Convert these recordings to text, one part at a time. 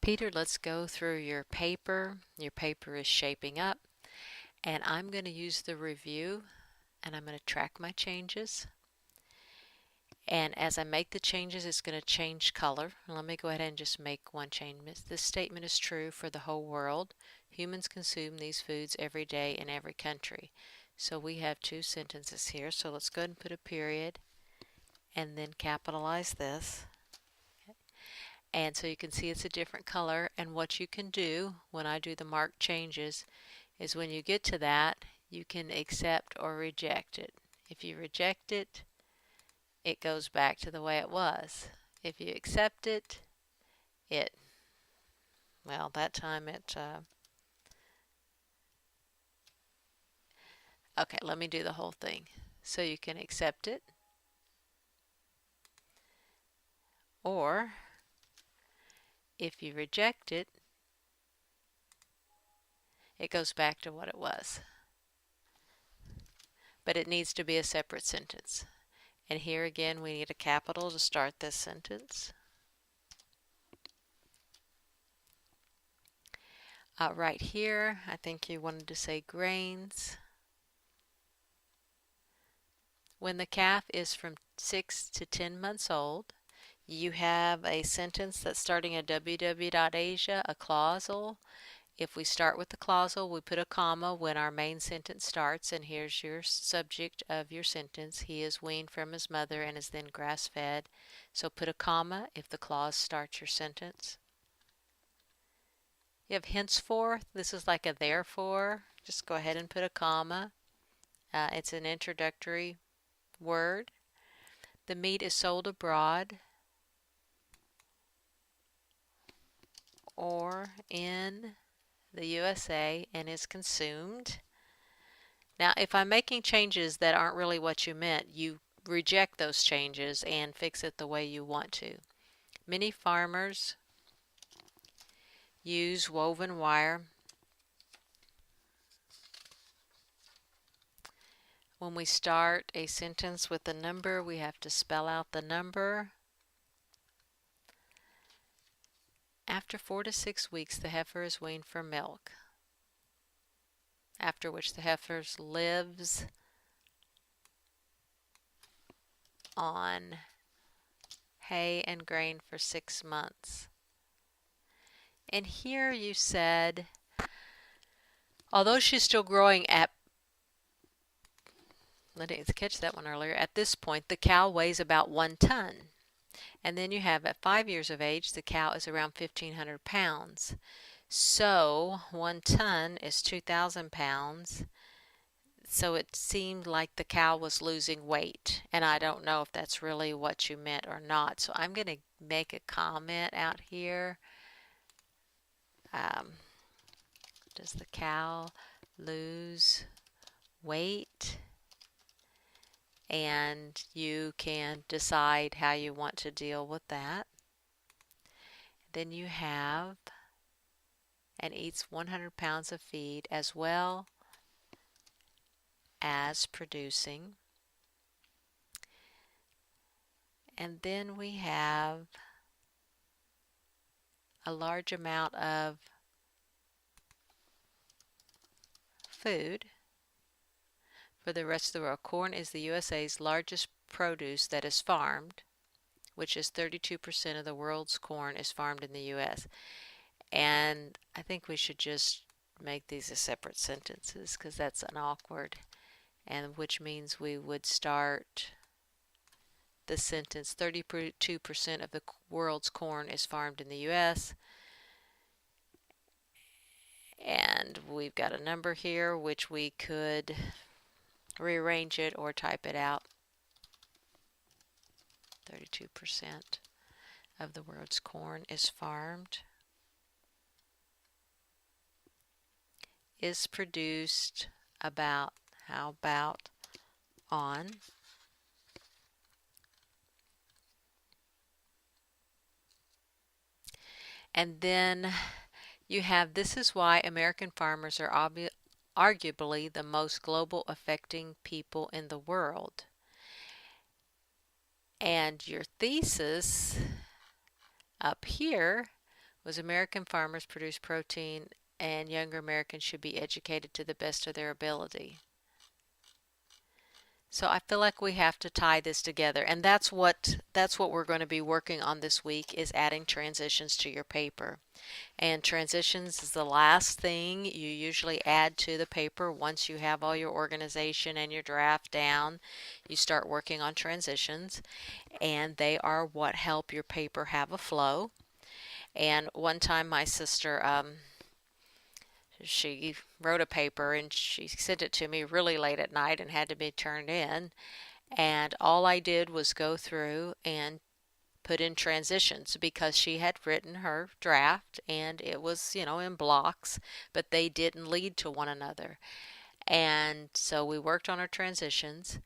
Peter, let's go through your paper. Your paper is shaping up, and I'm going to use the review, and I'm going to track my changes. And as I make the changes, it's going to change color. Let me go ahead and just make one change. This statement is true for the whole world. Humans consume these foods every day in every country. So we have two sentences here. So let's go ahead and put a period and then capitalize this. And so you can see it's a different color, and what you can do when I do the mark changes is when you get to that, you can accept or reject it. If you reject it, it goes back to the way it was. If you accept it, well, that time okay, let me do the whole thing. So you can accept it, or if you reject it, it goes back to what it was. But it needs to be a separate sentence. And here again, we need a capital to start this sentence. Right here, I think you wanted to say grains. When the calf is from 6 to 10 months old, you have a sentence that's starting at www.asia, a clausal. If we start with the clausal, we put a comma when our main sentence starts, and here's your subject of your sentence. He is weaned from his mother and is then grass-fed. So put a comma if the clause starts your sentence. You have henceforth. This is like a therefore. Just go ahead and put a comma. It's an introductory word. The meat is sold abroad or in the USA and is consumed. Now, if I'm making changes that aren't really what you meant, you reject those changes and fix it the way you want to. Many farmers use woven wire. When we start a sentence with a number, we have to spell out the number. After 4 to 6 weeks, the heifer is weaned for milk, after which the heifer lives on hay and grain for 6 months. And here you said, although she's still growing at, I didn't catch that one earlier, at this point the cow weighs about 1 ton. And then you have at 5 years of age, the cow is around 1,500 pounds. So 1 ton is 2,000 pounds. So it seemed like the cow was losing weight. And I don't know if that's really what you meant or not. So I'm going to make a comment out here. Does the cow lose weight? And you can decide how you want to deal with that. Then you have, and eats 100 pounds of feed as well as producing. And then we have a large amount of food for the rest of the world. Corn is the USA's largest produce that is farmed, which is 32% of the world's corn is farmed in the US. And I think we should just make these as separate sentences because that's an awkward, and which means we would start the sentence 32% of the world's corn is farmed in the US. And we've got a number here which we could rearrange it or type it out. 32% of the world's corn is farmed. Is produced about, how about on. And then you have, this is why American farmers are arguably the most global affecting people in the world. And your thesis up here was American farmers produce protein and younger Americans should be educated to the best of their ability. So I feel like we have to tie this together, and that's what we're going to be working on this week, is adding transitions to your paper. And transitions is the last thing you usually add to the paper once you have all your organization and your draft down. You start working on transitions, and they are what help your paper have a flow. And one time my sister she wrote a paper and she sent it to me really late at night and had to be turned in. And all I did was go through and put in transitions because she had written her draft and it was, in blocks, but they didn't lead to one another. And so we worked on our transitions,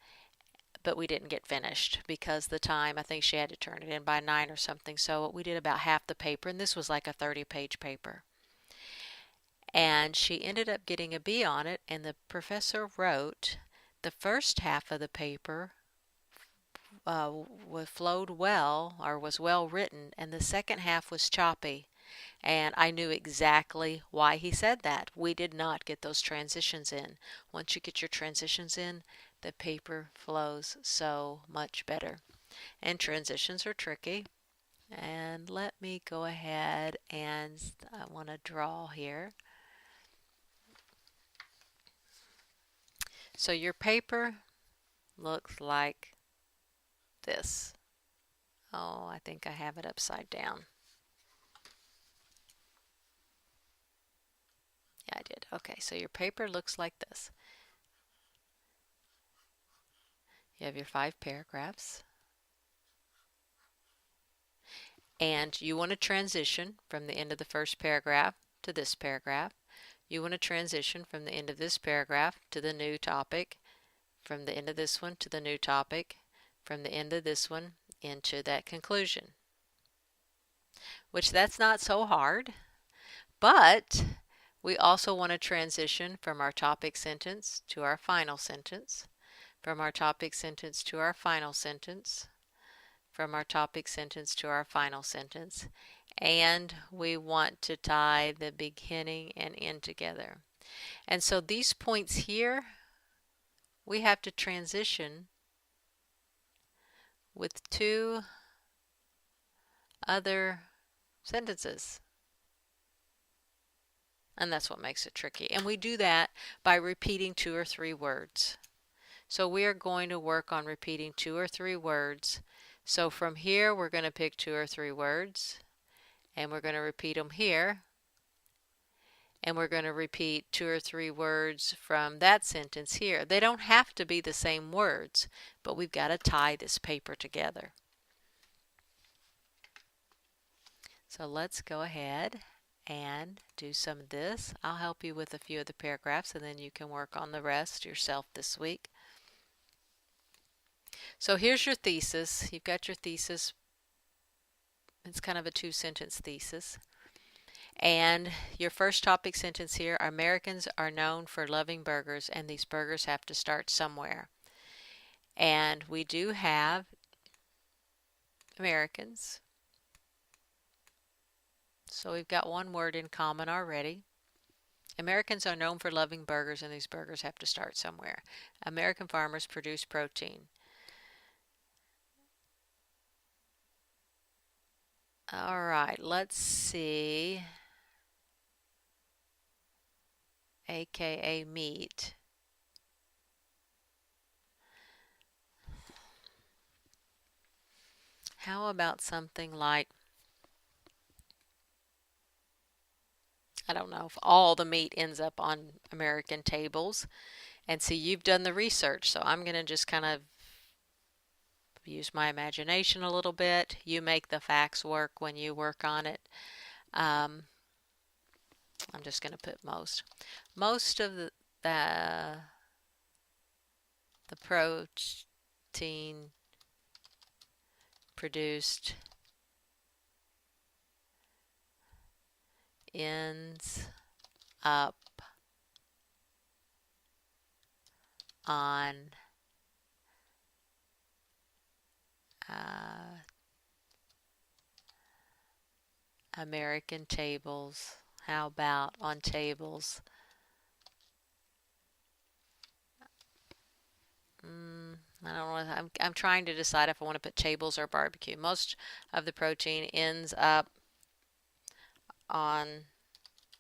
but we didn't get finished because the time, I think she had to turn it in by 9 or something. So we did about half the paper, and this was like a 30-page paper. And she ended up getting a B on it, and the professor wrote the first half of the paper flowed well, or was well written, and the second half was choppy. And I knew exactly why he said that. We did not get those transitions in. Once you get your transitions in, the paper flows so much better. And transitions are tricky. And let me go ahead and I want to draw here. So your paper looks like this. Oh, I think I have it upside down. Yeah, I did. Okay, so your paper looks like this. You have your 5 paragraphs. And you want to transition from the end of the first paragraph to this paragraph. You want to transition from the end of this paragraph to the new topic, from the end of this one to the new topic, from the end of this one into that conclusion. Which that's not so hard, but we also want to transition from our topic sentence to our final sentence, from our topic sentence to our final sentence, from our topic sentence to our final sentence, and we want to tie the beginning and end together. And so these points here, we have to transition with 2 other sentences. And that's what makes it tricky. And we do that by repeating 2 or 3 words. So we are going to work on repeating 2 or 3 words. So from here, we're going to pick 2 or 3 words, and we're going to repeat them here. And we're going to repeat 2 or 3 words from that sentence here. They don't have to be the same words, but we've got to tie this paper together. So let's go ahead and do some of this. I'll help you with a few of the paragraphs, and then you can work on the rest yourself this week. So here's your thesis. You've got your thesis. It's kind of a 2-sentence thesis. And your first topic sentence here, Americans are known for loving burgers, and these burgers have to start somewhere. And we do have Americans. So we've got one word in common already. Americans are known for loving burgers, and these burgers have to start somewhere. American farmers produce protein. All right, let's see. AKA meat. How about something like, I don't know if all the meat ends up on American tables. And see, you've done the research, so I'm going to just kind of use my imagination a little bit. You make the facts work when you work on it. I'm just going to put most. Most of the protein produced ends up on American tables. How about on tables? I don't know. I'm trying to decide if I want to put tables or barbecue. Most of the protein ends up on,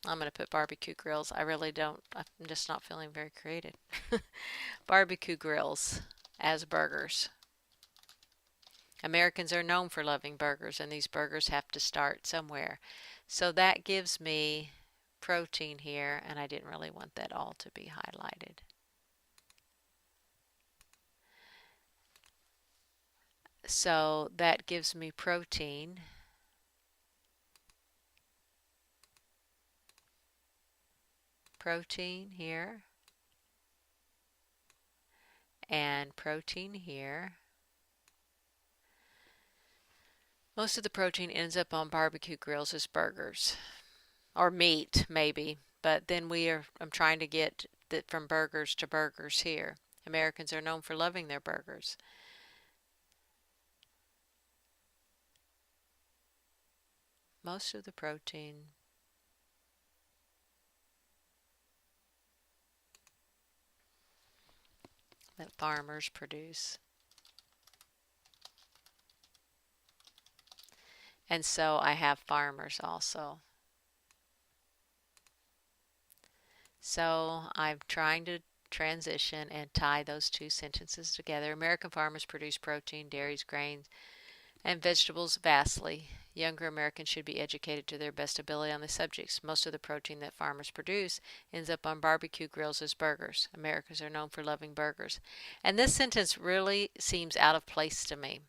I'm going to put barbecue grills. I really don't, I'm just not feeling very creative. Barbecue grills as burgers. Americans are known for loving burgers, and these burgers have to start somewhere. So that gives me protein here, and I didn't really want that all to be highlighted. So that gives me protein. Protein here. And protein here. Most of the protein ends up on barbecue grills as burgers. Or meat, maybe. But then I'm trying to get that from burgers to burgers here. Americans are known for loving their burgers. Most of the protein that farmers produce. And so I have farmers also. So I'm trying to transition and tie those two sentences together. American farmers produce protein, dairies, grains, and vegetables vastly. Younger Americans should be educated to their best ability on the subjects. Most of the protein that farmers produce ends up on barbecue grills as burgers. Americans are known for loving burgers. And this sentence really seems out of place to me.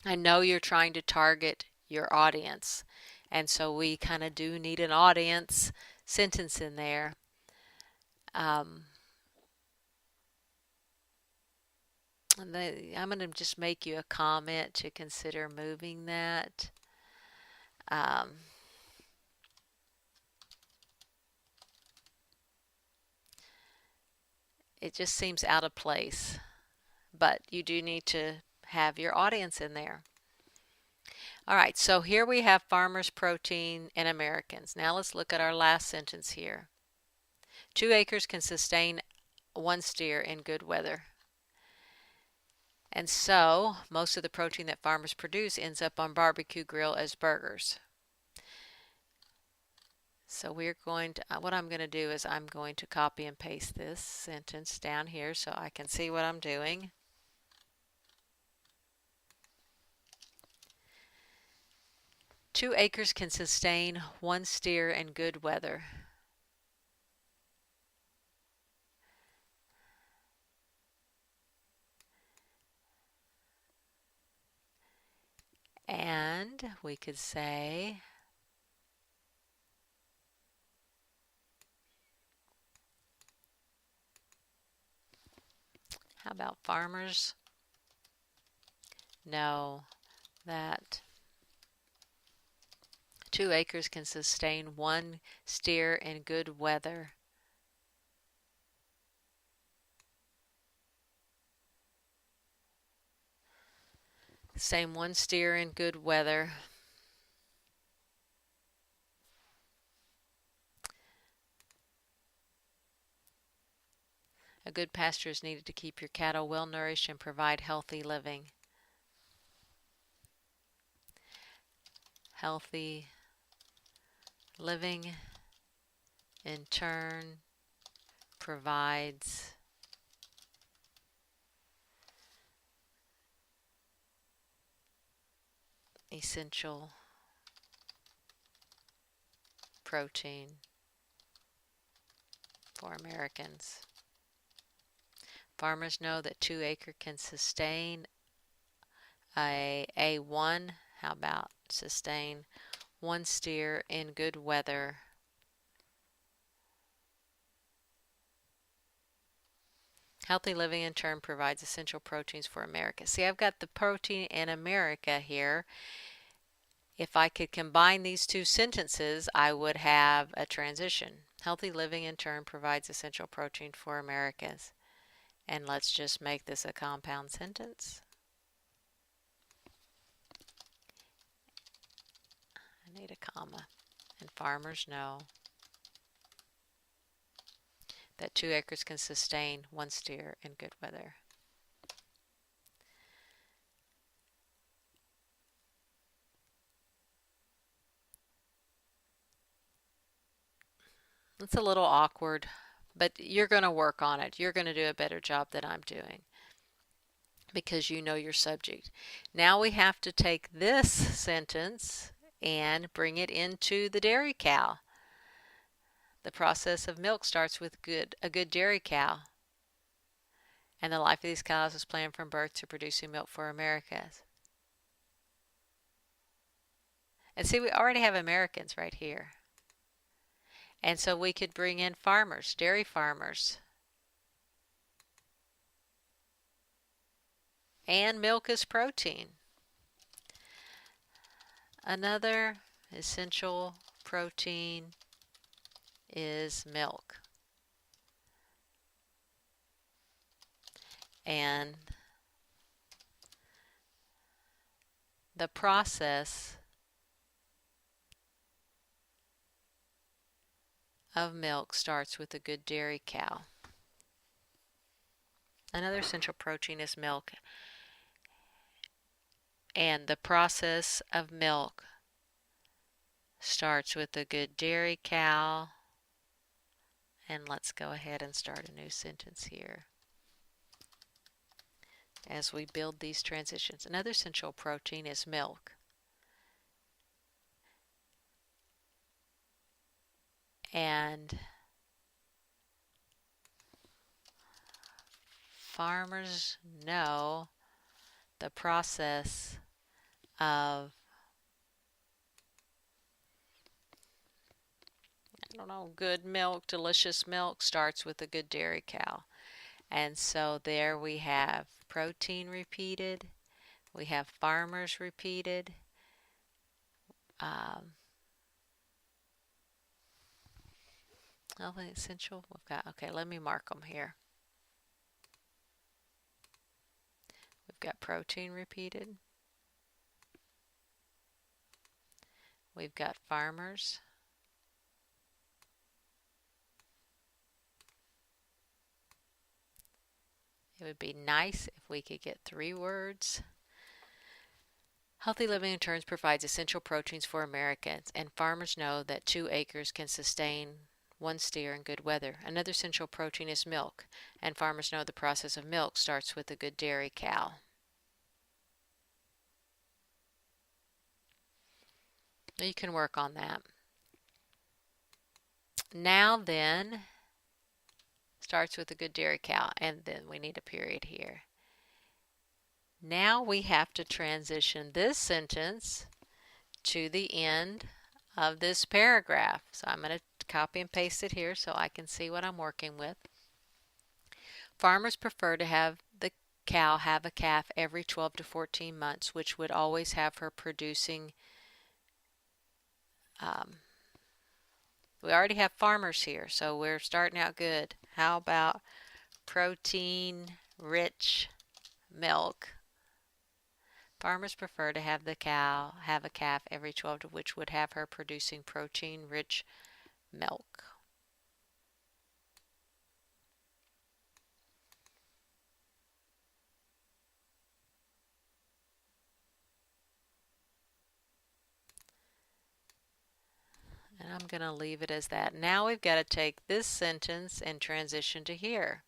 I know you're trying to target your audience, and so we kind of do need an audience sentence in there. I'm going to just make you a comment to consider moving that. It just seems out of place, but you do need to have your audience in there. All right, so here we have farmers, protein, and Americans. Now let's look at our last sentence here. 2 acres can sustain 1 steer in good weather. And so most of the protein that farmers produce ends up on barbecue grill as burgers. So we're going to, what I'm going to do is I'm going to copy and paste this sentence down here so I can see what I'm doing. Two acres can sustain 1 steer in good weather. And we could say how about farmers know that 2 acres can sustain 1 steer in good weather. Same 1 steer in good weather. A good pasture is needed to keep your cattle well nourished and provide healthy living. Healthy living in turn provides essential protein for Americans. Farmers know that 2 acre can sustain a 1, how about sustain 1 steer in good weather. Healthy living in turn provides essential proteins for America. See, I've got the protein in America here. If I could combine these two sentences, I would have a transition. Healthy living in turn provides essential protein for Americans. And let's just make this a compound sentence. I need a comma. And farmers know that 2 acres can sustain 1 steer in good weather. It's a little awkward, but you're going to work on it. You're going to do a better job than I'm doing because you know your subject. Now we have to take this sentence and bring it into the dairy cow. The process of milk starts with a good dairy cow. And the life of these cows is planned from birth to producing milk for Americans. And see, we already have Americans right here. And so we could bring in farmers, dairy farmers. And milk is protein. Another essential protein is milk. And the process of milk starts with a good dairy cow. Another essential protein is milk. And the process of milk starts with a good dairy cow. And let's go ahead and start a new sentence here as we build these transitions. Another essential protein is milk. And farmers know the process of, good milk, delicious milk starts with a good dairy cow. And so there we have protein repeated, we have farmers repeated, essential, we've got, okay, let me mark them here. We've got protein repeated, we've got farmers, it would be nice if we could get 3 words. Healthy Living Returns provides essential proteins for Americans, and farmers know that 2 acres can sustain 1 steer in good weather. Another essential protein is milk, and farmers know the process of milk starts with a good dairy cow. You can work on that. Now then, starts with a good dairy cow, and then we need a period here. Now we have to transition this sentence to the end of this paragraph. So I'm going to copy and paste it here so I can see what I'm working with. Farmers prefer to have the cow have a calf every 12 to 14 months, which would always have her producing. We already have farmers here, so we're starting out good. How about protein-rich milk? Farmers prefer to have the cow have a calf every 12 to which would have her producing protein-rich milk. And I'm going to leave it as that. Now we've got to take this sentence and transition to here.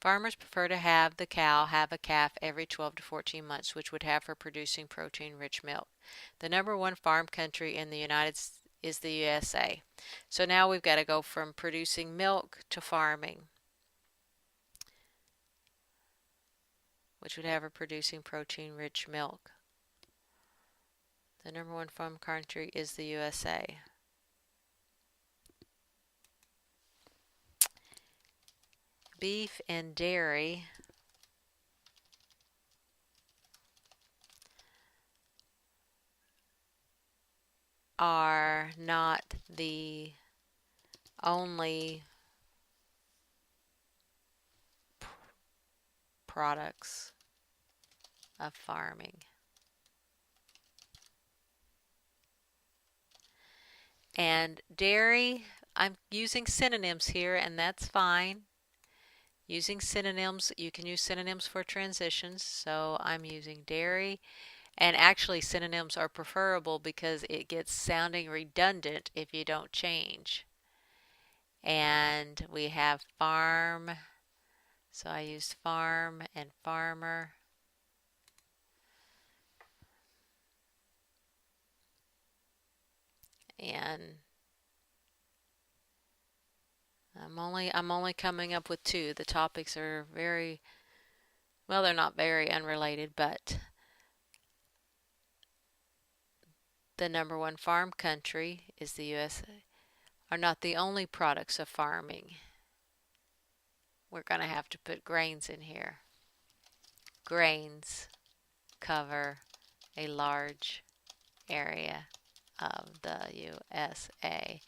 Farmers prefer to have the cow have a calf every 12 to 14 months, which would have her producing protein-rich milk. The #1 farm country in the United States is the USA. So now we've got to go from producing milk to farming, which would have her producing protein-rich milk. The #1 farm country is the USA. Beef and dairy are not the only products of farming. And dairy, I'm using synonyms here, and that's fine. Using synonyms, you can use synonyms for transitions, so I'm using dairy. And actually, synonyms are preferable because it gets sounding redundant if you don't change. And we have farm, so I used farm and farmer. And I'm only coming up with two. The topics are very, well, they're not very unrelated, but the number one farm country is the USA, are not the only products of farming. We're going to have to put grains in here. Grains cover a large area of the USA,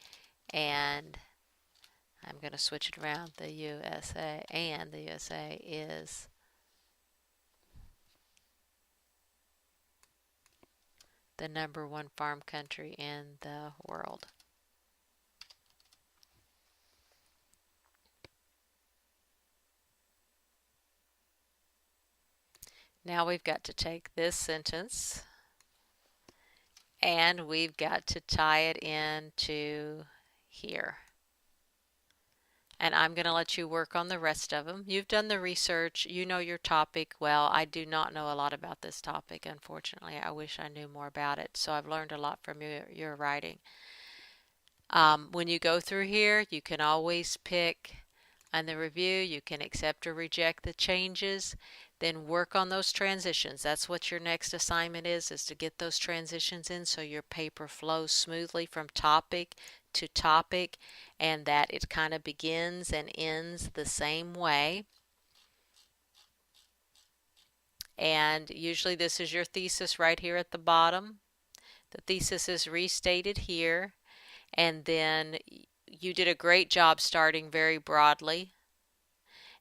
and I'm going to switch it around. The USA, and the USA is the number one farm country in the world. Now we've got to take this sentence and we've got to tie it into here. And I'm going to let you work on the rest of them. You've done the research. You know your topic well. I do not know a lot about this topic, unfortunately. I wish I knew more about it. So I've learned a lot from your writing. When you go through here, you can always pick on the review. You can accept or reject the changes. Then work on those transitions. That's what your next assignment is to get those transitions in so your paper flows smoothly from topic to topic and that it kind of begins and ends the same way. And usually this is your thesis right here at the bottom. The thesis is restated here, and then you did a great job starting very broadly,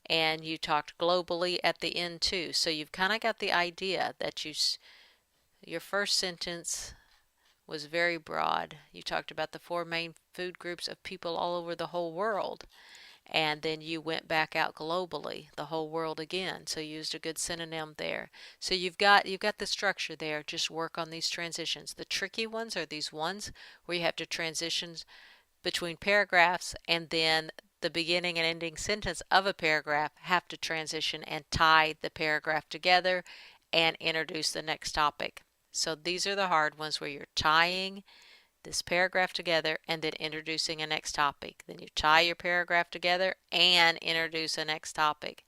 and you talked globally at the end too. So you've kind of got the idea that your first sentence was very broad. You talked about the 4 main food groups of people all over the whole world. And then you went back out globally, the whole world again. So you used a good synonym there. So you've got the structure there. Just work on these transitions. The tricky ones are these ones where you have to transition between paragraphs, and then the beginning and ending sentence of a paragraph have to transition and tie the paragraph together and introduce the next topic. So these are the hard ones where you're tying this paragraph together and then introducing a next topic. Then you tie your paragraph together and introduce a next topic.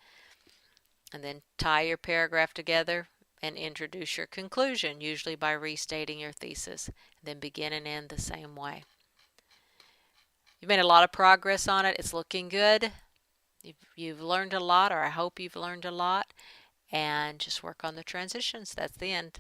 And then tie your paragraph together and introduce your conclusion, usually by restating your thesis. Then begin and end the same way. You've made a lot of progress on it. It's looking good. You've learned a lot, or I hope you've learned a lot. And just work on the transitions. That's the end.